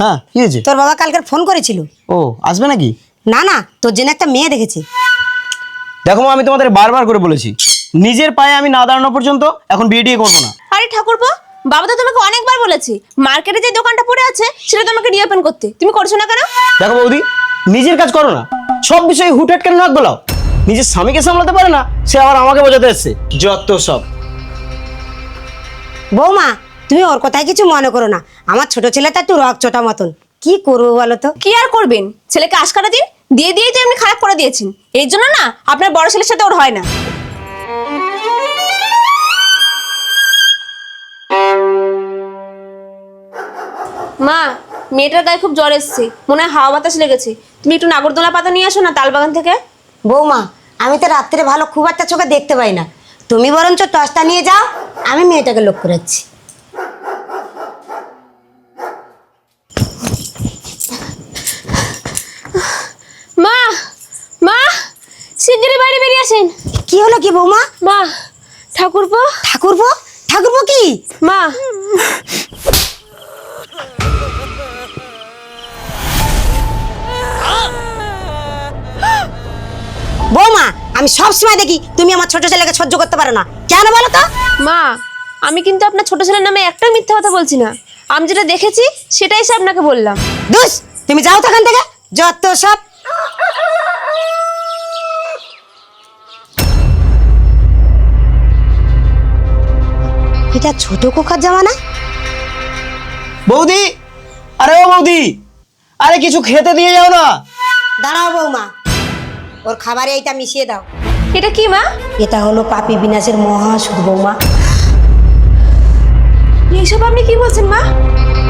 হ্যাঁ কি হয়েছে? তোর বাবা কালকে ফোন করেছিল। ও আসবে নাকি? না না, তোর জন্য একটা মেয়ে দেখেছে। দেখো মা, আমি তোমাদের বারবার করে বলেছি নিজের পায়ে আমি না দাঁড়ানো পর্যন্ত এখন বিয়ে টিয়ে করবো না। আরে ঠাকুরপো, বাবা তো তোমাকে অনেকবার বলেছে মার্কেটে যে দোকানটা পড়ে আছে সেটা তোমাকে রিওপেন করতে, তুমি করছো না কেন? দেখো বৌদি, নিজের কাজ করো না, সব বিষয়ে হুটহাট কেন নাক গলাও? নিজের স্বামীকে সামলাতে পারে না, সে আবার আমাকে বোঝাতে এসছে যত সব। বৌমা, তুমি ওর কথায় কিছু মনে করো না। আমার ছোট ছেলেটা একটু রক চোটা মতন, কি করবো বলো তো? কি আর করবেন, ছেলেকে আশকারা দিন দিয়ে দিয়েই তো এমনি খারাপ করে দিয়েছেন। এই জন্য না আপনার বড় ছেলের সাথে ওর হয় না। মা, মেয়েটার গায়ে খুব জ্বর এসছে, মনে হয় হাওয়া বাতাস লেগেছে। তুমি একটু নাগরদোলা পাতা নিয়ে আসো না তালবাগান থেকে। বৌমা, আমি তো রাত্রে ভালো খুব একটা চোখে দেখতে পাই না, তুমি বরঞ্চ টসটা নিয়ে যাও, আমি মেয়েটাকে লক্ষ্য রাখছি। মা, মা, শিগগিরই বাইরে বেরিয়ে আসেন। কি হলো কি বৌমা? মা, ঠাকুরপো। ঠাকুরপো? ঠাকুরপো কি? মা, বৌমা, আমি সব সময় দেখি তুমি আমার ছোট ছেলেকে সহ্য করতে পারো না, কেন বলো তো? মা, আমি কিন্তু আপনার ছোট ছেলের নামে একটাই মিথ্যা কথা বলছি না। আমি যেটা দেখেছি সেটাই সে আপনাকে বললাম। দুস, তুমি যাও তো এখান থেকে, যত সব। এটা ছোট কোকার জামা না? বৌদি, আরে ও বৌদি, আরে কিছু খেতে দিয়ে যাও না। দাঁড়াও বৌমা, ওর খাবারে এইটা মিশিয়ে দাও। এটা কি মা? এটা হলো পাপী বিনাশের মহাসুদ বৌমা। এইসব আপনি কি বলছেন মা?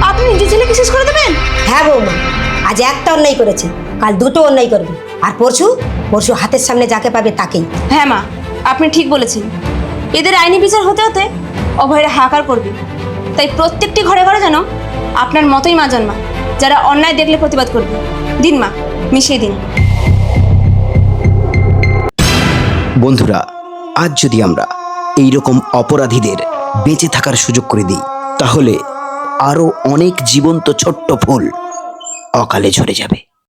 আপনি নিজের ছেলেকে শেষ করে দেবেন? হ্যাঁ বৌমা, আজ একটা অন্যায় করেছে, কাল দুটো অন্যায় করবে, আর পরশু পরশু হাতের সামনে যাকে পাবে তাকেই। হ্যাঁ মা, আপনি ঠিক বলেছেন। এদের আইনি বিচার হতে হতে অভয়রা হাহাকার করবে। তাই প্রত্যেকটি ঘরে ঘরে যেন আপনার মতোই মা জন্মা, যারা অন্যায় দেখলে প্রতিবাদ করবে। দিন মা, মিশিয়ে দিন। বন্ধুরা, আজ যদি আমরা এই রকম অপরাধীদের বেঁচে থাকার সুযোগ করে দিই, তাহলে আরো অনেক জীবন্ত ছোট্ট ফুল অকালে ঝরে যাবে।